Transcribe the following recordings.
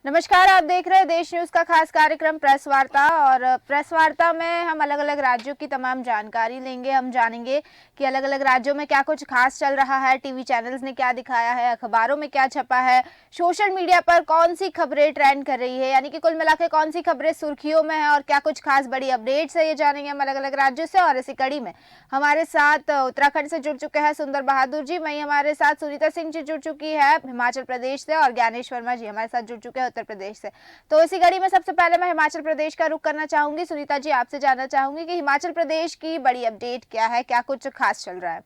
नमस्कार, आप देख रहे हैं देश न्यूज का खास कार्यक्रम प्रेस वार्ता। और प्रेस वार्ता में हम अलग अलग राज्यों की तमाम जानकारी लेंगे। हम जानेंगे कि अलग अलग राज्यों में क्या कुछ खास चल रहा है, टीवी चैनल्स ने क्या दिखाया है, अखबारों में क्या छपा है, सोशल मीडिया पर कौन सी खबरें ट्रेंड कर रही है, यानी कि कुल मिलाकर कौन सी खबरें सुर्खियों में है और क्या कुछ खास बड़ी अपडेट्स है, ये जानेंगे हम अलग अलग राज्यों से। और इसी कड़ी में हमारे साथ उत्तराखंड से जुड़ चुके हैं सुंदर बहादुर जी, वहीं हमारे साथ सुनीता सिंह जी जुड़ चुकी है हिमाचल प्रदेश से, और ज्ञानेश वर्मा जी हमारे साथ जुड़ चुके हैं उत्तर प्रदेश से। तो इसी कड़ी में सबसे पहले मैं हिमाचल प्रदेश का रुख करना चाहूंगी। सुनीता जी, आपसे जानना चाहूंगी कि हिमाचल प्रदेश की बड़ी अपडेट क्या है, क्या कुछ खास चल रहा है?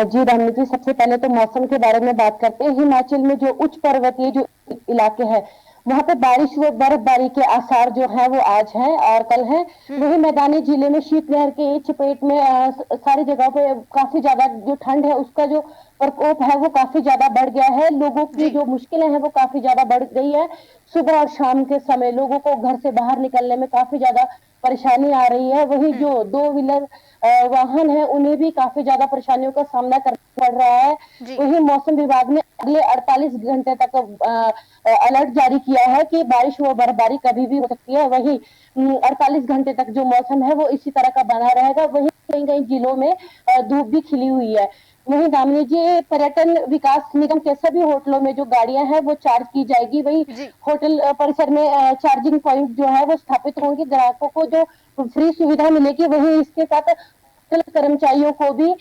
जी रानी जी, सबसे पहले तो मौसम के बारे में बात करते हैं। हिमाचल में जो उच्च पर्वतीय जो इलाके हैं वहां पे बारिश व बर्फबारी के आसार जो है वो आज है और कल है। वही मैदानी जिले में शीतलहर के चपेट में सारी जगहों पे काफी ज्यादा जो ठंड है उसका जो प्रकोप है वो काफी ज्यादा बढ़ गया है। लोगों की जो मुश्किलें हैं वो काफी ज्यादा बढ़ गई है। सुबह और शाम के समय लोगों को घर से बाहर निकलने में काफी ज्यादा परेशानी आ रही है। वही जो दो व्हीलर वाहन है उन्हें भी काफी ज्यादा परेशानियों का सामना करना पड़ रहा है। वही मौसम विभाग ने अगले 48 घंटे तक अलर्ट जारी किया है कि बारिश व बर्फबारी कभी भी हो सकती है। वही 48 घंटे तक जो मौसम है वो इसी तरह का बना रहेगा। वही कई कई जिलों में धूप भी खिली हुई है। वही दामिनी जी, पर्यटन विकास निगम के सभी होटलों में जो गाड़ियां हैं वो चार्ज की जाएगी। वही होटल परिसर में चार्जिंग पॉइंट जो है वो स्थापित होंगे। ग्राहकों को जो फ्री सुविधा मिलेगी। वही इसके साथ कर्मचारियों को भी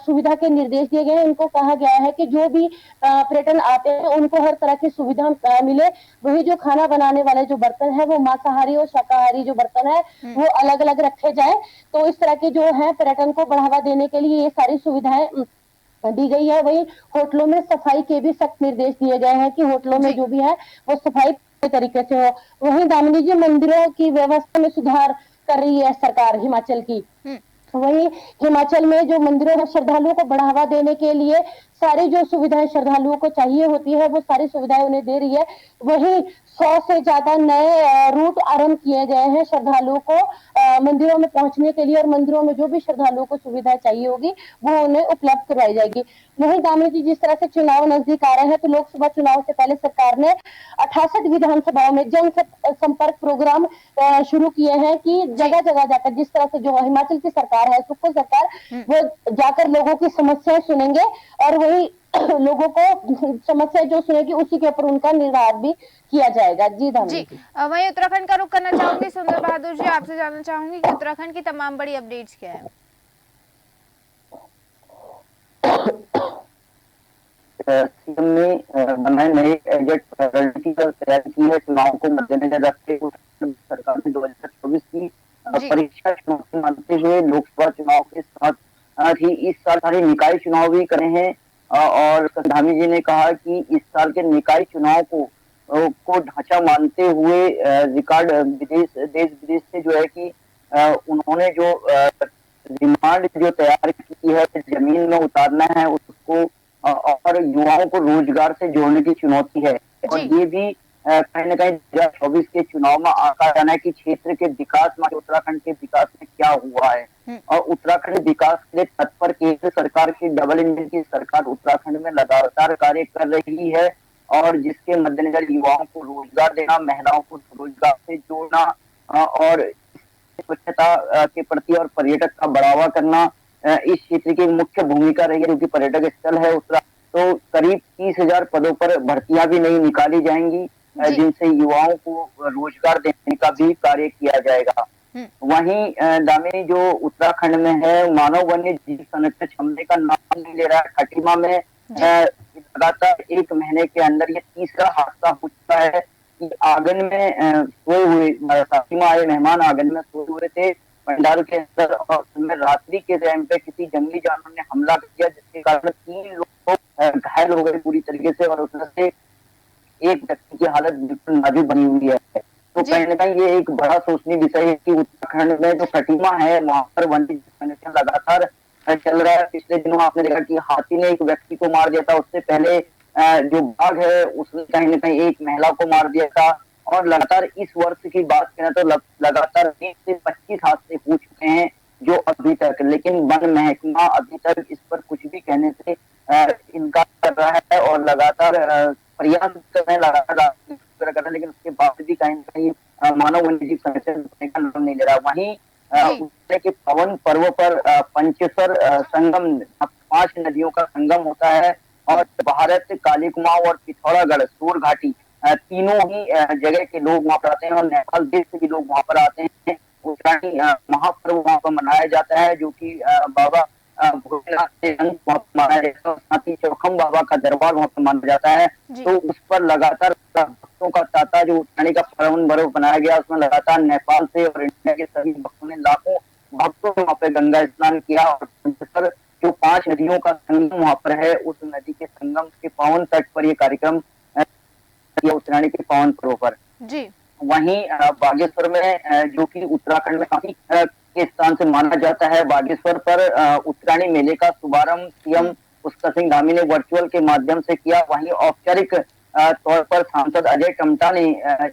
सुविधा के निर्देश दिए गए हैं। उनको कहा गया है कि जो भी पर्यटन आते हैं उनको हर तरह की सुविधा मिले। वही जो खाना बनाने वाले जो बर्तन है वो मांसाहारी और शाकाहारी जो बर्तन है वो अलग अलग रखे जाए। तो इस तरह के जो है पर्यटन को बढ़ावा देने के लिए ये सारी सुविधाएं दी गई है। वही होटलों में सफाई के भी सख्त निर्देश दिए गए हैं कि होटलों में जो भी है वो सफाई तरीके से हो। वही दामिनी जी, मंदिरों की व्यवस्था में सुधार कर रही है सरकार हिमाचल की। वही हिमाचल में जो मंदिरों में श्रद्धालुओं को बढ़ावा देने के लिए सारी जो सुविधाएं श्रद्धालुओं को चाहिए होती है वो सारी सुविधाएं उन्हें दे रही है। वही 100 से ज्यादा नए रूट आरंभ किए गए हैं श्रद्धालुओं को मंदिरों में पहुंचने के लिए, और मंदिरों में जो भी श्रद्धालुओं को सुविधाएं चाहिए होगी वो उन्हें उपलब्ध करवाई जाएगी। वही दामी जी, जिस तरह से चुनाव नजदीक आ रहे हैं तो लोकसभा चुनाव से पहले सरकार ने 68 विधानसभाओं में जन संपर्क प्रोग्राम शुरू किए हैं कि जगह जगह जाकर, जिस तरह से जो हिमाचल की सरकार है सुखो सरकार, वो जाकर लोगों की समस्याएं सुनेंगे और वही लोगों को समस्या जो सुनेगी उसी के ऊपर उनका निर्धार भी किया जाएगा। जी जी, वहीं उत्तराखंड का रुख करना चाहूंगी। सुंदर बहादुर जी, आपसे जानना चाहूंगी कि उत्तराखंड की तमाम बड़ी अपडेट्स क्या है? सीएम ने बनाए नए एजेंट रणनीति पर तैयारी की है। चुनाव को मद्देनजर रखते हुए सरकार ने 2024 की परीक्षा चुनौती मानते हुए लोकसभा चुनाव के साथ ही इस साल सारे निकाय चुनाव भी करे हैं। और धामी जी ने कहा कि इस साल के निकाय चुनाव को ढांचा मानते हुए रिकॉर्ड देश विदेश से जो है कि उन्होंने जो डिमांड जो तैयार की है जमीन में उतारना है उसको, और युवाओं को रोजगार से जोड़ने की चुनौती है। और ये भी कहीं न कहीं 2024 के चुनाव में आका जाना है कि क्षेत्र के विकास में, उत्तराखंड के विकास में क्या हुआ है। और उत्तराखंड विकास के लिए तत्पर केंद्र सरकार की डबल इंजन की सरकार उत्तराखंड में लगातार कार्य कर रही है, और जिसके मद्देनजर युवाओं को रोजगार देना, महिलाओं को रोजगार से जोड़ना और स्वच्छता के प्रति और पर्यटक का बढ़ावा करना इस क्षेत्र की मुख्य भूमिका रही है, क्योंकि पर्यटक स्थल है उत्तराखंड। तो करीब 30,000 पदों पर भर्तियां भी नहीं निकाली जाएंगी जिनसे युवाओं को रोजगार देने का भी कार्य किया जाएगा। वहीं दामिनी, जो उत्तराखंड में है, मानव वन्य जीव संरक्षण क्षमता का नाम नहीं ले रहा है। खटीमा में लगातार 1 महीने के अंदर ये तीसरा हादसा हो चुका है कि आंगन में सोए हुए खटीमा आए मेहमान आंगन में सोए हुए थे पंडाल के अंदर, और रात्रि के टाइम पे किसी जंगली जानवर ने हमला किया जिसके कारण 3 लोग घायल हो गए पूरी तरीके से, और उसमें से एक व्यक्ति की हालत बिल्कुल नाजुक बनी हुई है। तो कहीं न कहीं ये एक बड़ा सोचनीय विषय है कि उत्तराखंड में जो खटीमा है वहां पर वन्य जीव संरक्षण लगातार चल रहा है। पिछले दिनों आपने देखा कि हाथी ने एक व्यक्ति को मार दिया था, उससे पहले जो बाघ है उसने कहीं न कहीं एक महिला को मार दिया था, और लगातार इस वर्ष की बात करें तो लगातार 20 से 25 हादसे हो चुके हैं जो अभी तक, लेकिन वन महकमा अभी तक इस पर कुछ भी कहने से इनकार कर रहा है और लगातार प्रयास करने लगा वहीं जी उत्तरायण के पावन पर्व पर पंचेश्वर संगम, 5 नदियों का संगम होता है और भारत, काली कुमाऊं और पिथौरागढ़, सूर घाटी, तीनों ही जगह के लोग वहां पर आते हैं और नेपाल देश से भी लोग वहां पर आते हैं। उत्तरायणी महापर्व वहां पर मनाया जाता है, जो कि बाबा भोलेनाथ के अंक वहां पर मनाया जाता है। साथ ही चौखम बाबा का दरबार वहां पर माना जाता है। जी तो उस पर लगातार भक्तों का तांता, जो उत्तरायणी का पावन पर्व बनाया गया, उसमें लगातार नेपाल से और इंडिया के सभी भक्तों ने, लाखों भक्तों ने वहां पे गंगा स्नान किया और पंचेश्वर, जो 5 नदियों का संगम वहां पर है, उस नदी के संगम के पावन तट पर ये कार्यक्रम किया उत्तरायणी के पावन पर्व पर। जी वहीं बागेश्वर में, जो कि उत्तराखंड में काफी के स्थान से माना जाता है, बागेश्वर पर उत्तरायणी मेले का शुभारंभ सीएम पुष्कर सिंह धामी ने वर्चुअल के माध्यम से किया। वहीं औपचारिक तौर पर सांसद अजय टमटा ने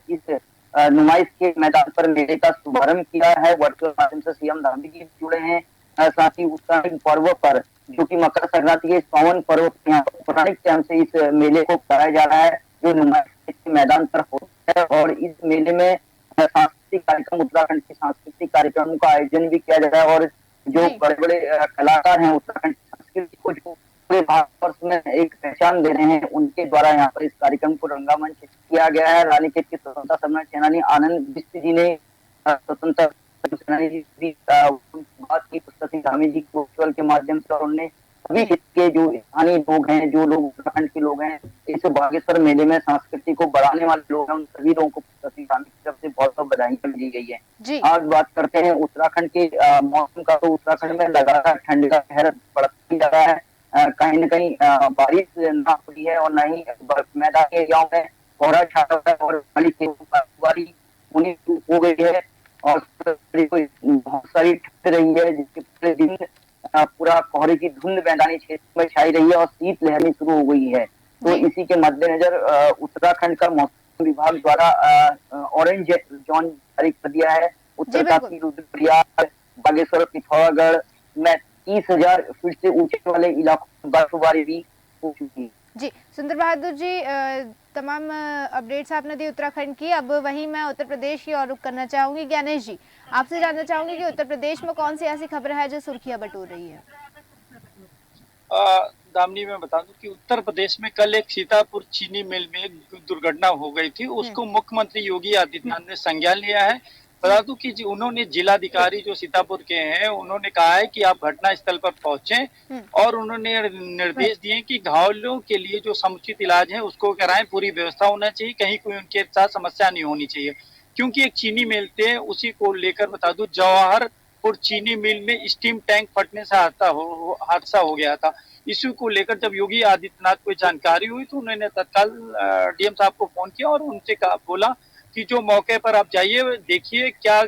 इस नुमाइश के मैदान पर मेले का शुभारंभ किया है। वर्चुअल माध्यम से सीएम धामी जी जुड़े हैं। साथ ही उत्तरायणी पर्व पर, जो कि मकर संक्रांति के इस पावन पर्व पर यहाँ पर पौराणिक टाइम से इस मेले को कराया जा रहा है, जो नुमाइश के मैदान पर होता है। और इस मेले में सांस्कृतिक कार्यक्रम, उत्तराखंड के सांस्कृतिक कार्यक्रमों का आयोजन भी किया जाता है और जो जी बड़े बड़े कलाकार हैं उत्तराखंड की संस्कृति को जो पूरे भारतवर्ष में एक पहचान दे रहे हैं, उनके द्वारा यहाँ पर इस कार्यक्रम को रंगामंच किया गया है। रानीखेत के स्वतंत्रता संग्राम सेनानी आनंद बिष्ट जी ने स्वतंत्रता सेनानी जी की बात की पुष्कर सिंह धामी जी को वर्चुअल के माध्यम से, और उन्होंने सभी इसके जो स्थानीय लोग हैं, जो लोग उत्तराखंड के लोग हैं, इस बागेश्वर मेले में संस्कृति को बढ़ाने वाले लोग हैं, उन सभी लोगों को पुष्कर सिंह धामी की तरफ से बहुत बहुत बधाई दी गई है। जी आज बात करते हैं उत्तराखंड के मौसम का। तो उत्तराखंड में लगातार ठंड का कहर बढ़ती जा रहा है। कहीं न कहीं बारिश ना हुई है और न ही मैदानी एरियाओं में कोहरा छाया हुआ है और बर्फबारी होनी हो गई है और बहुत सारी ठंड रही है, जिसके पूरे दिन पूरा कोहरे की धुंध मैदानी क्षेत्र में छाई रही है और शीतलहर शुरू हो गई है। तो जी इसी के मद्देनजर उत्तराखंड का मौसम विभाग द्वारा ऑरेंज जोन जारी कर दिया है। जी उत्तरकाशी, बिल्कुल रुद्रप्रयाग, बागेश्वर, पिथौरागढ़ में 30,000 फीट से ऊंचे वाले इलाकों में बर्फबारी भी हो चुकी है। जी सुंदर बहादुर जी, तमाम अपडेट्स आपने दी उत्तराखंड की। अब वहीं मैं उत्तर प्रदेश की ओर रुख करना चाहूंगी। ज्ञानेश जी, आपसे जानना चाहूंगी कि उत्तर प्रदेश में कौन सी ऐसी खबर है जो सुर्खियां बटोर रही है? दामिनी, मैं बता दूं कि उत्तर प्रदेश में कल एक सीतापुर चीनी मिल में एक दुर्घटना हो गई थी। उसको मुख्यमंत्री योगी आदित्यनाथ ने संज्ञान लिया है। बता दूं कि उन्होंने जिलाधिकारी जो सीतापुर के हैं, उन्होंने कहा है कि आप घटना स्थल पर पहुंचे और उन्होंने निर्देश दिए कि घायलों के लिए जो समुचित इलाज है उसको कराएं, पूरी व्यवस्था होना चाहिए, कहीं कोई उनके साथ समस्या नहीं होनी चाहिए। क्योंकि एक चीनी मिल थे, उसी को लेकर बता दूं जवाहरपुर चीनी मिल में स्टीम टैंक फटने से हादसा हो गया था। इश्यू को लेकर जब योगी आदित्यनाथ को जानकारी हुई तो उन्होंने तत्काल डीएम साहब को फोन किया और उनसे बोला कि जो मौके पर आप जाइए, देखिए क्या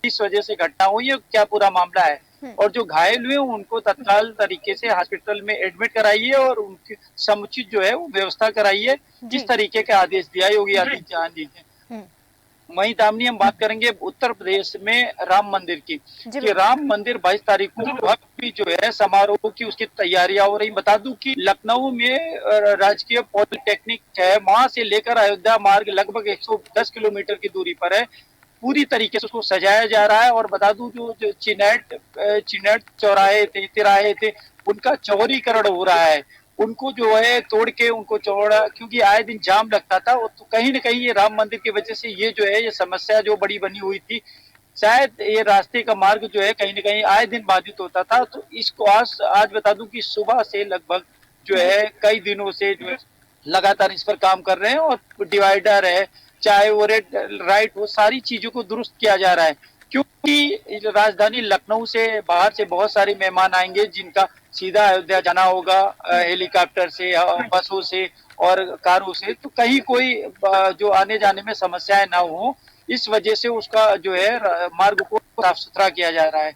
किस वजह से घटना हुई है, क्या पूरा मामला है, और जो घायल हुए उनको तत्काल तरीके से हॉस्पिटल में एडमिट कराइए और उनकी समुचित जो है वो व्यवस्था कराइए। इस तरीके के आदेश दिया योगी आदित्यनाथ जी ने। वहीं दामिनी, हम बात करेंगे उत्तर प्रदेश में राम मंदिर की, कि राम मंदिर 22 तारीख को भव्य जो है समारोह की उसकी तैयारियां हो रही। बता दूं कि लखनऊ में राजकीय पॉलिटेक्निक है, वहां से लेकर अयोध्या मार्ग लगभग 110 किलोमीटर की दूरी पर है। पूरी तरीके से उसको सजाया जा रहा है। और बता दूं जो चिनेट चौराहे थे, तिराहे थे, उनका चौड़ीकरण हो रहा है। उनको जो है तोड़ के उनको चौड़ा, क्योंकि आए दिन जाम लगता था, तो कहीं न कहीं ये राम मंदिर की वजह से ये जो है ये समस्या जो बड़ी बनी हुई थी, शायद ये रास्ते का मार्ग जो है कहीं न कहीं आए दिन बाधित होता था। तो इसको आज बता दूं कि सुबह से लगभग जो है कई दिनों से जो है लगातार इस पर काम कर रहे हैं और डिवाइडर है, चाहे वो रेड राइट, वो सारी चीजों को दुरुस्त किया जा रहा है। क्योंकि राजधानी लखनऊ से बाहर से बहुत सारे मेहमान आएंगे जिनका सीधा अयोध्या जाना होगा हेलीकॉप्टर से, बसों से और कारों से, तो कहीं कोई जो आने जाने में समस्याएं ना हो, इस वजह से उसका जो है मार्ग को साफ सुथरा किया जा रहा है।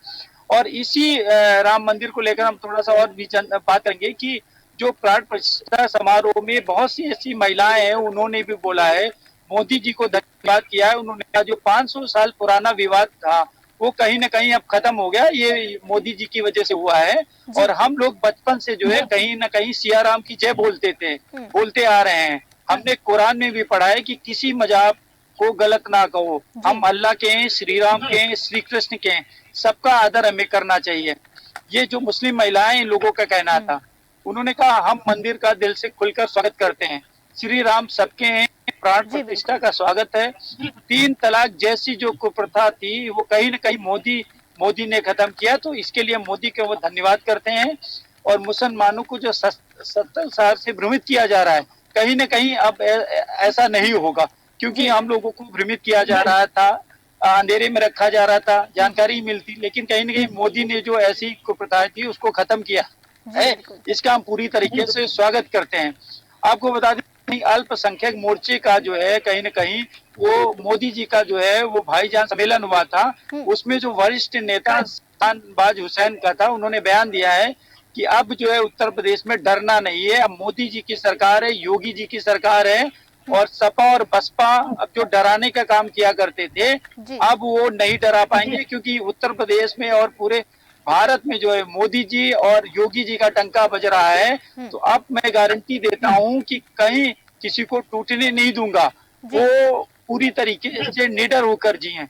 और इसी राम मंदिर को लेकर हम थोड़ा सा और भी बात करेंगे कि जो प्राण प्रतिष्ठा समारोह में बहुत सी ऐसी महिलाएं हैं, उन्होंने भी बोला है, मोदी जी को धन्यवाद किया है। उन्होंने कहा जो 500 साल पुराना विवाद था वो कहीं ना कहीं अब खत्म हो गया, ये मोदी जी की वजह से हुआ है। और हम लोग बचपन से जो है कहीं ना कहीं सिया राम की जय बोलते आ रहे हैं। हमने कुरान में भी पढ़ा है कि किसी मजहब को गलत ना कहो। हम अल्लाह के हैं, श्री राम के हैं, श्री कृष्ण के हैं, सबका आदर हमें करना चाहिए। ये जो मुस्लिम महिलाएं इन लोगों का कहना था, उन्होंने कहा हम मंदिर का दिल से खुलकर स्वागत करते हैं, श्री राम सबके हैं, प्राण प्रतिष्ठा का स्वागत है। 3 तलाक जैसी जो कुप्रथा थी वो कहीं न कहीं मोदी ने खत्म किया, तो इसके लिए मोदी के वो धन्यवाद करते हैं। और मुसलमानों को जो 70 साल से भ्रमित किया जा रहा है, कहीं न कहीं अब ऐसा नहीं होगा, क्योंकि हम लोगों को भ्रमित किया जा रहा था, अंधेरे में रखा जा रहा था, जानकारी मिलती, लेकिन कहीं न कहीं मोदी ने जो ऐसी कुप्रथाएं थी उसको खत्म किया है। इसका हम पूरी तरीके से स्वागत करते हैं। आपको बता दें अल्पसंख्यक मोर्चे का जो है कहीं न कहीं वो मोदी जी का जो है वो भाईजान सम्मेलन हुआ था, उसमें जो वरिष्ठ नेता शाहनवाज हुसैन का था, उन्होंने बयान दिया है कि अब जो है उत्तर प्रदेश में डरना नहीं है, अब मोदी जी की सरकार है, योगी जी की सरकार है, और सपा और बसपा अब जो डराने का काम किया करते थे अब वो नहीं डरा पाएंगे, क्योंकि उत्तर प्रदेश में और पूरे भारत में जो है मोदी जी और योगी जी का डंका बज रहा है। तो अब मैं गारंटी देता हूं कि कहीं किसी को टूटने नहीं दूंगा, वो पूरी तरीके से निडर होकर जिए।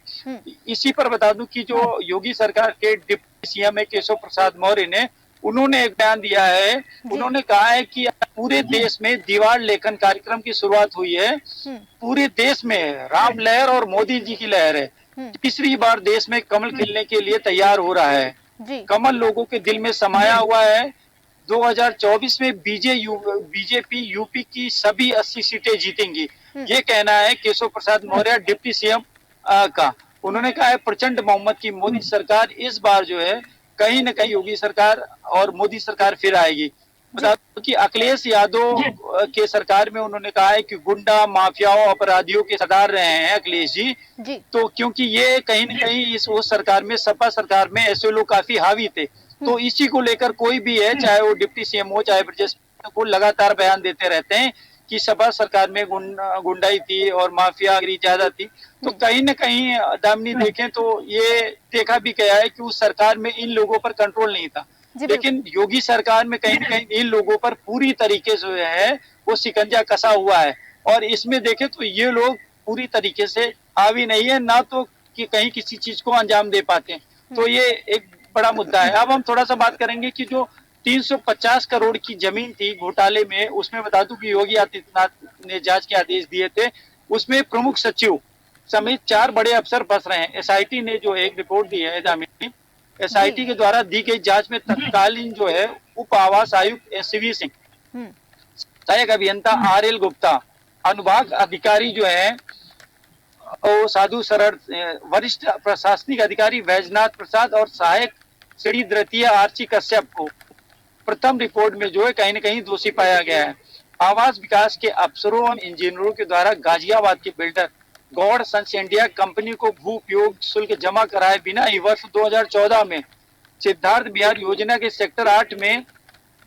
इसी पर बता दूं कि जो योगी सरकार के डिप्टी सीएम है केशव प्रसाद मौर्य ने, उन्होंने एक बयान दिया है, उन्होंने कहा है कि पूरे देश में दीवार लेखन कार्यक्रम की शुरुआत हुई है, पूरे देश में राम लहर और मोदी जी की लहर है। तीसरी बार देश में कमल खिलने के लिए तैयार हो रहा है, कमल लोगों के दिल में समाया हुआ है। 2024 में बीजेपी यूपी की सभी 80 सीटें जीतेंगी, ये कहना है केशव प्रसाद मौर्य डिप्टी सीएम का। उन्होंने कहा है प्रचंड बहुमत की मोदी सरकार इस बार जो है कहीं न कहीं योगी सरकार और मोदी सरकार फिर आएगी। बता दो कि अखिलेश यादव के सरकार में उन्होंने कहा है कि गुंडा माफियाओं अपराधियों के सरदार रहे हैं अखिलेश जी। तो क्योंकि ये कहीं न कहीं इस उस सरकार में, सपा सरकार में ऐसे लोग काफी हावी थे, तो इसी को लेकर कोई भी है, चाहे वो डिप्टी सीएम हो चाहे ब्रजेश, को लगातार बयान देते रहते हैं कि सपा सरकार में गुंडाई थी और माफियागिरी ज्यादा थी। तो कहीं न कहीं दामिनी देखें तो ये देखा भी गया है कि उस सरकार में इन लोगों पर कंट्रोल नहीं था, लेकिन योगी सरकार में कहीं न कहीं इन लोगों पर पूरी तरीके से जो है वो शिकंजा कसा हुआ है। और इसमें देखें तो ये लोग पूरी तरीके से हावी नहीं है, ना तो कि कहीं किसी चीज को अंजाम दे पाते हैं। तो ये एक बड़ा मुद्दा है। अब हम थोड़ा सा बात करेंगे कि जो 350 करोड़ की जमीन थी घोटाले में, उसमें बता दूं कि योगी आदित्यनाथ ने जांच के आदेश दिए थे, उसमें प्रमुख सचिव समेत 4 बड़े अफसर फंस रहे हैं। एसआईटी ने जो एक रिपोर्ट दी है, एसआईटी के द्वारा दी गई जांच में तत्कालीन जो है उप आवास आयुक्त एसवी सिंह, सहायक अभियंता आरएल गुप्ता, अनुभाग अधिकारी जो है वो साधु सरर, वरिष्ठ प्रशासनिक अधिकारी वैजनाथ प्रसाद और सहायक श्री द्वितीय आर्ची कश्यप को प्रथम रिपोर्ट में जो है कहीं न कहीं दोषी पाया गया है। आवास विकास के अफसरों और इंजीनियरों के द्वारा गाजियाबाद के builder Gaur sons India company को भू उपयोग शुल्क जमा कराए बिना ही वर्ष 2014 में सिद्धार्थ बिहार योजना के सेक्टर 8 में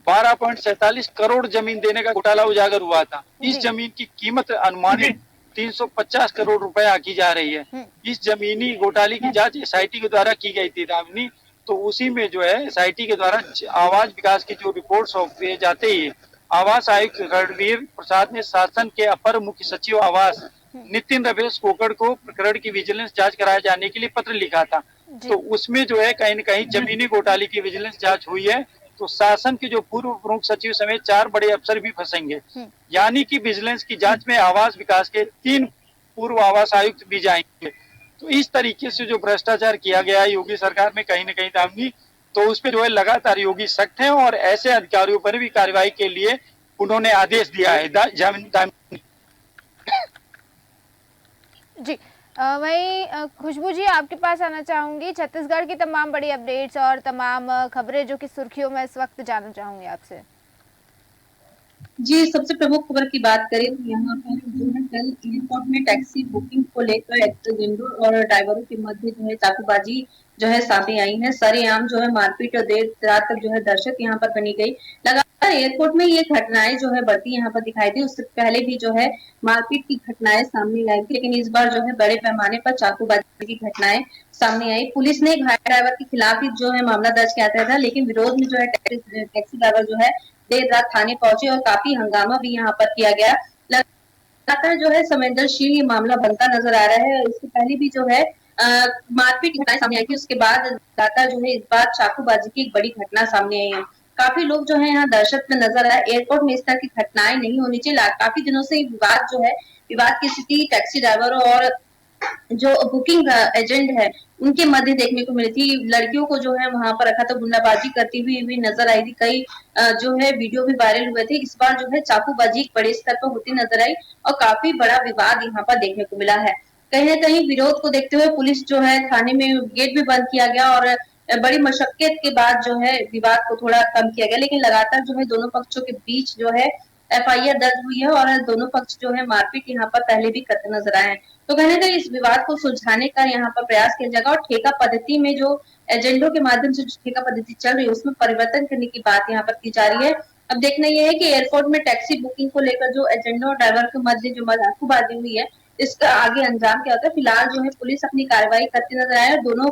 12.47 करोड़ जमीन देने का घोटाला उजागर हुआ था। इस जमीन की कीमत अनुमानित 350 करोड़ रुपए आकी जा रही है। इस जमीनी घोटाले की जांच एसआईटी के द्वारा की गई थी दामिनी, तो उसी में जो है एसआईटी के द्वारा आवास विकास की जो रिपोर्ट सौंपे जाते ही आवास आयुक्त रणवीर प्रसाद ने शासन के अपर मुख्य सचिव आवास नितिन रमेश कोकड़ को प्रकरण की विजिलेंस जांच कराए जाने के लिए पत्र लिखा था। तो उसमें जो है कहीं न कहीं जमीनी घोटाले की विजिलेंस जांच हुई है। तो शासन के जो पूर्व प्रमुख सचिव समेत 4 बड़े अफसर भी फंसेंगे, यानी कि विजिलेंस की जांच में आवास विकास के 3 पूर्व आवास आयुक्त भी जाएंगे। तो इस तरीके से जो भ्रष्टाचार किया गया है योगी सरकार में कहीं न कहीं दामिनी, तो उस पर जो है लगातार योगी सख्त है और ऐसे अधिकारियों पर भी कार्रवाई के लिए उन्होंने आदेश दिया है। जी वहीं खुशबू जी आपके पास आना चाहूंगी, छत्तीसगढ़ की तमाम बड़ी अपडेट्स और तमाम खबरें जो कि सुर्खियों में इस वक्त जानना चाहूंगी आपसे। जी, सबसे प्रमुख खबर की बात करें तो यहाँ पर जो है कल एयरपोर्ट में टैक्सी बुकिंग को लेकर एक्सीडेंटों और ड्राइवरों के मध्य जो है चाकूबाजी जो है सामने आई है। सरेआम जो है मारपीट और देर रात तक जो है दहशत यहाँ पर बनी गई। लगातार एयरपोर्ट में ये घटनाएं जो है बढ़ती यहाँ पर दिखाई दी। उससे पहले भी जो है मारपीट की घटनाएं सामने आई थी, लेकिन इस बार जो है बड़े पैमाने पर चाकूबाजी की घटनाएं सामने आई। पुलिस ने घायल ड्राइवर के खिलाफ ही जो है मामला दर्ज किया था, लेकिन विरोध में जो है टैक्सी ड्राइवर जो है देर रात थाने पहुंचे और काफी हंगामा भी यहाँ पर किया गया। लगातार जो है संवेदनशील ये मामला बनता नजर आ रहा है। इससे पहले भी जो है मारपीट की घटनाएं सामने आई थी, उसके बाद लगातार जो है इस बार चाकूबाजी की एक बड़ी घटना सामने आई है। काफी लोग जो है यहाँ दहशत में नजर आए। एयरपोर्ट में इस तरह की घटनाएं नहीं होनी चाहिए। काफी दिनों से विवाद जो है, विवाद की स्थिति टैक्सी ड्राइवरों और जो बुकिंग एजेंट है उनके मध्य देखने को मिली थी। लड़कियों को जो है वहां पर रखा था, गुंडाबाजी करती हुई भी नजर आई थी। कई जो है वीडियो भी वायरल हुए थे। इस बार जो है चाकूबाजी एक बड़े स्तर पर होती नजर आई और काफी बड़ा विवाद यहाँ पर देखने को मिला है। कहीं न कहीं विरोध को देखते हुए पुलिस जो है थाने में गेट भी बंद किया गया और बड़ी मशक्कत के बाद जो है विवाद को थोड़ा कम किया गया। लेकिन लगातार जो है दोनों पक्षों के बीच जो है एफआईआर दर्ज हुई है और दोनों पक्ष जो है मारपीट यहाँ पर पहले भी करते नजर आए हैं। तो कहीं न कहीं इस विवाद को सुलझाने का यहाँ पर प्रयास किया जाएगा और ठेका पद्धति में जो एजेंडों के माध्यम से जो ठेका पद्धति चल रही है उसमें परिवर्तन करने की बात यहाँ पर की जा रही है। अब देखना यह है कि एयरपोर्ट में टैक्सी बुकिंग को लेकर जो एजेंडो और ड्राइवर के मध्य जो मजाकबाजी हुई है, इसका आगे अंजाम क्या होता है। फिलहाल जो है पुलिस अपनी कार्रवाई करती नजर आए और दोनों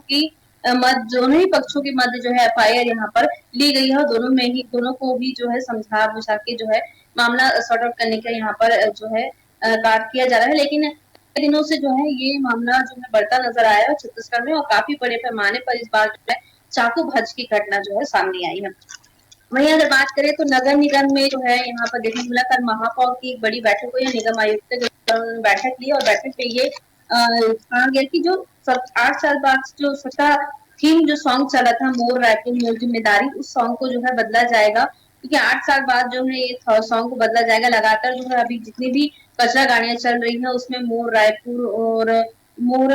ही पक्षों के मध्य जो है एफआईआर यहाँ पर ली गई है और दोनों को भी जो है समझा बुझा के जो है मामला सॉर्ट आउट करने का यहाँ पर जो है कार्य किया जा रहा है। लेकिन दिनों से जो है ये मामला जो है बढ़ता नजर आया है छत्तीसगढ़ में और काफी बड़े पैमाने पर इस बार जो है चाकूबाजी की घटना जो है सामने आई है। वहीं अगर बात करें तो नगर निगम में जो है यहाँ पर देखने को मिला, कल महापौर की एक बड़ी बैठक हुई है। निगम आयुक्त जो बैठक ली और बैठक में ये कहा गया कि जो 8 साल बाद जो सबका थीम जो सॉन्ग चला था, मोर रायपुर मोर जिम्मेदारी, उस सॉन्ग को जो है बदला जाएगा क्योंकि 8 साल बाद जो है ये सॉन्ग को बदला जाएगा। लगातार जो है अभी जितनी भी कचरा गाड़ियां चल रही हैं उसमें मोर रायपुर और मोर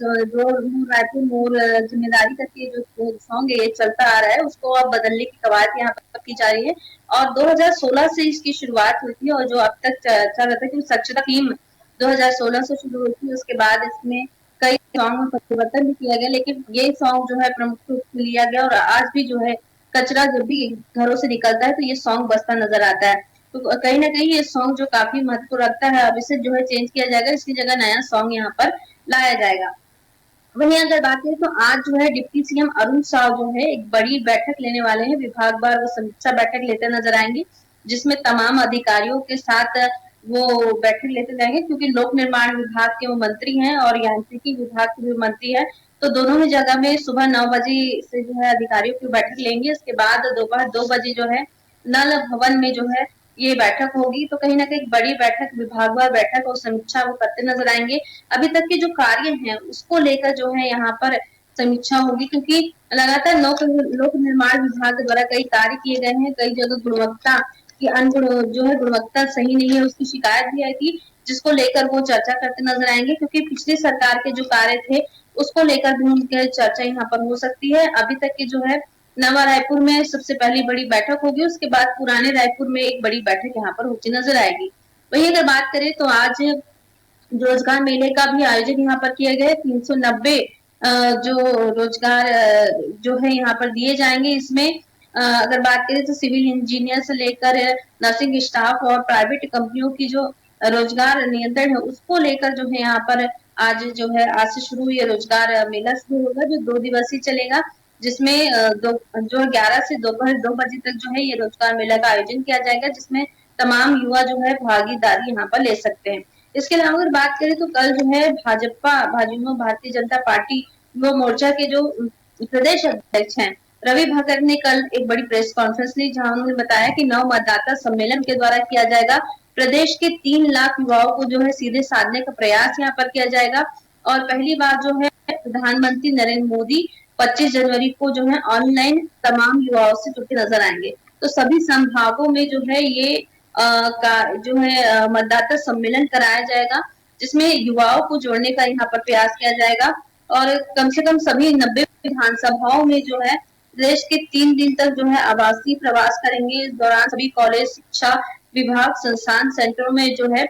रायपुर मोर जिम्मेदारी करके जो सॉन्ग है ये चलता आ रहा है, उसको अब बदलने की कवायद यहाँ पर की जा रही है। और 2016 से इसकी शुरुआत हुई थी और जो अब तक चल रहा था कि स्वच्छता थीम 2016 से शुरू हुई थी। उसके बाद इसमें कई सॉन्ग में परिवर्तन भी किया गया, लेकिन ये सॉन्ग जो है प्रमुख रूप से लिया गया और आज भी जो है कचरा जब भी घरों से निकलता है तो ये सॉन्ग बजता नजर आता है। तो कहीं ना कहीं ये सॉन्ग जो काफी महत्व रखता है, अब इसे जो है चेंज किया जाएगा, इसकी जगह नया सॉन्ग यहाँ पर लाया जाएगा। वहीं अगर बात करें तो आज जो है डिप्टी सीएम अरुण साव जो है एक बड़ी बैठक लेने वाले हैं। विभागवार वो समीक्षा बैठक लेते नजर आएंगे जिसमें तमाम अधिकारियों के साथ वो बैठक लेते जाएंगे क्योंकि लोक निर्माण विभाग के वो मंत्री हैं और यांत्रिकी विभाग के भी मंत्री हैं। तो दोनों ही जगह में सुबह 9 बजे से जो है अधिकारियों की बैठक लेंगे। इसके बाद दोपहर 2 बजे जो है नल भवन में जो है ये बैठक होगी। तो कहीं ना कहीं बड़ी बैठक, विभागवार बैठक और समीक्षा वो करते नजर आएंगे। अभी तक के जो कार्य हैं उसको लेकर जो है यहाँ पर समीक्षा होगी क्योंकि लगातार लोक निर्माण विभाग द्वारा कई कार्य किए गए हैं। कई जगह गुणवत्ता की जो है गुणवत्ता सही नहीं है उसकी शिकायत भी आई थी, जिसको लेकर वो चर्चा करते नजर आएंगे क्योंकि पिछली सरकार के जो कार्य थे उसको लेकर भी उनके चर्चा यहाँ पर हो सकती है। अभी तक के जो है नवा रायपुर में सबसे पहली बड़ी बैठक होगी, उसके बाद पुराने रायपुर में एक बड़ी बैठक यहाँ पर होती नजर आएगी। वहीं अगर बात करें तो आज रोजगार मेले का भी आयोजन यहाँ पर किया गया है। 390 जो रोजगार जो है यहाँ पर दिए जाएंगे। इसमें अगर बात करें तो सिविल इंजीनियर से लेकर नर्सिंग स्टाफ और प्राइवेट कंपनियों की जो रोजगार नियंत्रण है उसको लेकर जो है यहाँ पर आज जो है आज से शुरू ये रोजगार मेला शुरू होगा जो 2 दिवसीय चलेगा, जिसमें जो 11 से दोपहर 2 बजे तक जो है ये रोजगार मेला का आयोजन किया जाएगा जिसमें तमाम युवा जो है भागीदारी यहाँ पर ले सकते हैं। इसके अलावा अगर बात करें तो कल जो है भाजपा भारतीय जनता पार्टी युवा मोर्चा के जो प्रदेश अध्यक्ष हैं रवि भगत ने कल एक बड़ी प्रेस कॉन्फ्रेंस ली जहां उन्होंने बताया कि नव मतदाता सम्मेलन के द्वारा किया जाएगा। प्रदेश के 3 लाख युवाओं को जो है सीधे साधने का प्रयास यहाँ पर किया जाएगा और पहली बार जो है प्रधानमंत्री नरेंद्र मोदी 25 जनवरी को जो है ऑनलाइन तमाम युवाओं से जुड़ते नजर आएंगे। तो सभी संभागों में जो है ये जो है मतदाता सम्मेलन कराया जाएगा जिसमें युवाओं को जोड़ने का यहाँ पर प्रयास किया जाएगा और कम से कम सभी 90 विधानसभाओं में जो है देश के 3 दिन तक जो है आवासीय प्रवास करेंगे। इस दौरान सभी कॉलेज, शिक्षा विभाग, संस्थान, सेंटरों में जो है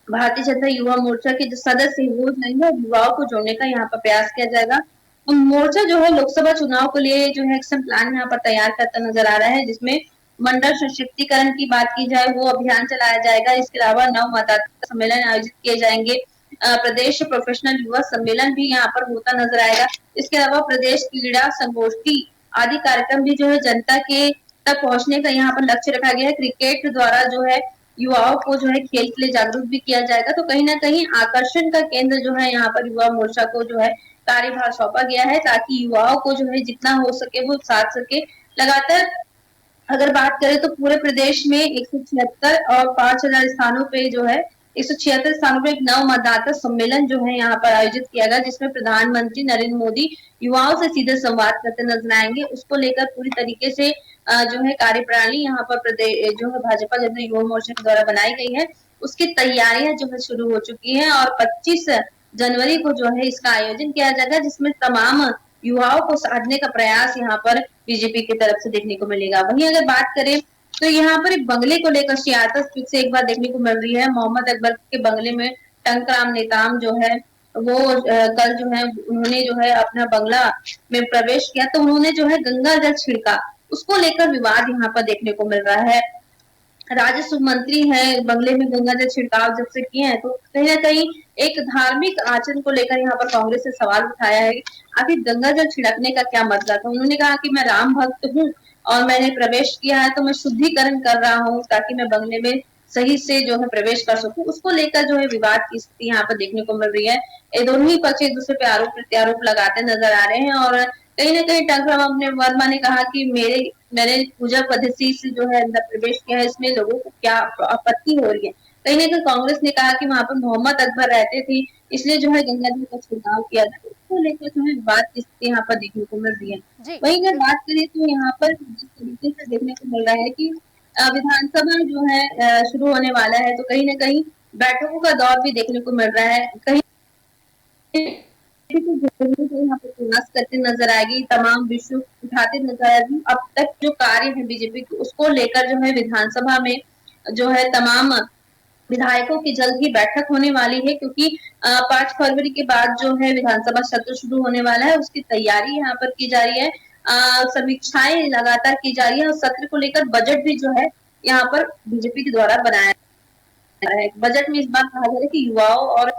भारतीय जनता युवा मोर्चा के जो सदस्य वो जाएंगे और युवाओं को जोड़ने का यहाँ पर प्रयास किया जाएगा। मोर्चा जो है लोकसभा चुनाव के लिए जो है एक्शन प्लान यहाँ पर तैयार करता नजर आ रहा है जिसमें मंडल सशक्तिकरण की बात की जाए वो अभियान चलाया जाएगा। इसके अलावा नव मतदाता सम्मेलन आयोजित किए जाएंगे। प्रदेश प्रोफेशनल युवा सम्मेलन भी यहाँ पर होता नजर आएगा। इसके अलावा प्रदेश क्रीड़ा संगोष्ठी आदि कार्यक्रम भी जो है जनता के तक पहुंचने का यहाँ पर लक्ष्य रखा गया है। क्रिकेट द्वारा जो है युवाओं को जो है खेल के लिए जागरूक भी किया जाएगा। तो कहीं ना कहीं आकर्षण का केंद्र जो है यहाँ पर युवा मोर्चा को जो है कार्यभार सौंपा गया है, ताकि युवाओं को जो है जितना हो सके वो साथ सके। लगातार अगर बात करें तो पूरे प्रदेश में 176 और 5,000 स्थानों पे जो है 176 स्थानों पे एक नव मतदाता सम्मेलन जो है यहाँ पर आयोजित किया गया, जिसमें प्रधानमंत्री नरेंद्र मोदी युवाओं से सीधे संवाद करते नजर आएंगे। उसको लेकर पूरी तरीके से जो है कार्यप्रणाली यहाँ पर प्रदेश जो है भाजपा जनता युवा मोर्चा के द्वारा बनाई गई है, उसकी तैयारियां जो है शुरू हो चुकी है और 25 जनवरी को जो है इसका आयोजन किया जाएगा, जिसमें तमाम युवाओं को साधने का प्रयास यहाँ पर बीजेपी की तरफ से देखने को मिलेगा। वहीं अगर बात करें तो यहाँ पर एक बंगले को लेकर सियासत फिर से एक बार देखने को मिल रही है। मोहम्मद अकबर के बंगले में टंकराम नेताम जो है वो कल जो है उन्होंने जो है अपना बंगला में प्रवेश किया, तो उन्होंने जो है गंगा जल छिड़का, उसको लेकर विवाद यहाँ पर देखने को मिल रहा है। राजस्व मंत्री है, बंगले में गंगा जल छिड़काव जब से किए हैं, तो कहीं ना कहीं एक धार्मिक आचरण को लेकर यहाँ पर कांग्रेस ने सवाल उठाया है। आखिर गंगा जल छिड़कने का क्या मतलब है? उन्होंने कहा कि मैं राम भक्त हूँ और मैंने प्रवेश किया है, तो मैं शुद्धिकरण कर रहा हूँ ताकि मैं बंगले में सही से जो है प्रवेश कर सकूं। उसको लेकर जो है विवाद की स्थिति यहाँ पर देखने को मिल रही है। ये दोनों ही पक्ष एक दूसरे पे आरोप प्रत्यारोप लगाते नजर आ रहे हैं और कहीं ना कहीं टंकराम वर्मा ने कहा कि मैंने पूजा पद्धति से जो है अंदर प्रवेश किया है, इसमें लोगों को क्या आपत्ति हो रही है? कहीं ना कहीं कांग्रेस ने कहा कि वहां पर मोहम्मद अकबर रहते थे, इसलिए जो है गंगा जी का छिड़काव किया था। उसको लेकर जो है विवाद की स्थिति यहाँ पर देखने को मिल रही है। जी वहीं अगर बात करें तो यहाँ पर जिस तरीके से देखने को मिल रहा है कि विधानसभा जो है शुरू होने वाला है, तो कहीं ना कहीं बैठकों का दौर भी देखने को मिल रहा है। कहीं यहाँ पर प्रयास करते नजर आएगी, तमाम विषय उठाते नजर आएगी। अब तक जो कार्य है बीजेपी के, उसको लेकर जो है विधानसभा में जो है तमाम विधायकों की जल्द ही बैठक होने वाली है, क्योंकि 5 फरवरी के बाद जो है विधानसभा सत्र शुरू होने वाला है, उसकी तैयारी यहाँ पर की जा रही है। समीक्षाएं लगातार की जा रही है और सत्र को लेकर बजट भी जो है यहाँ पर बीजेपी के द्वारा बनाया है। बजट में इस बार कहा जा रहा है कि युवाओं और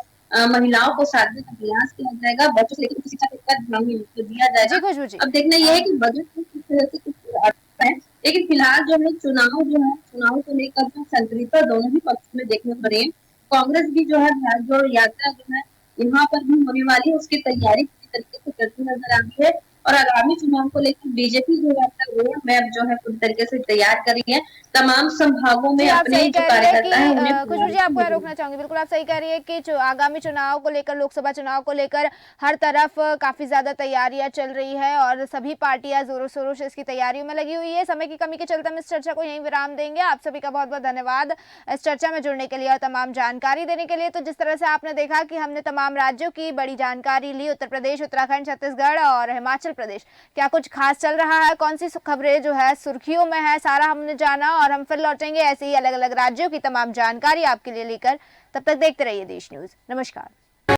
महिलाओं को साधने का प्रयास किया जाएगा, बच्चों से लेकर उच्च शिक्षा तक का ध्यान दिया जी जाएगा। खुशबू जी। अब देखना यह है कि बजट में किस तरह से कुछ आता है, लेकिन फिलहाल जो है चुनाव को लेकर जो संतृप्ति दोनों ही पक्ष में देखने को रही है। कांग्रेस भी जो है भारत जोड़ो यात्रा जो है यहाँ पर भी होने वाली है, उसकी तैयारी पूरी तरीके से करती नजर आ रही है और आगामी चुनाव को लेकर बीजेपी जो है अपना रोड मैप जो है पूरी तरीके से तैयार कर रही है। तमाम संभागों में जी आप अपने सही जो कह रही है कार्यकर्ता है उन्हें कि खुशबू जी आपको यहाँ रोकना चाहूंगी, बिल्कुल आप सही कह रही है कि आगामी चुनाव को लेकर, लोकसभा चुनाव को लेकर हर तरफ काफी ज्यादा तैयारियां चल रही है और सभी पार्टियां जोरों शोरों से इसकी तैयारियों में लगी हुई है। समय की कमी के चलते हम इस चर्चा को यहीं विराम देंगे। आप सभी का बहुत बहुत धन्यवाद इस चर्चा में जुड़ने के लिए और तमाम जानकारी देने के लिए। तो जिस तरह से आपने देखा कि हमने तमाम राज्यों की बड़ी जानकारी ली, उत्तर प्रदेश, उत्तराखंड, छत्तीसगढ़ और हिमाचल प्रदेश, क्या कुछ खास चल रहा है, कौन सी खबरें जो है सुर्खियों में है, सारा हमने जाना और हम फिर लौटेंगे ऐसे ही अलग अलग राज्यों की तमाम जानकारी आपके लिए लेकर। तब तक देखते रहिए देश न्यूज। नमस्कार।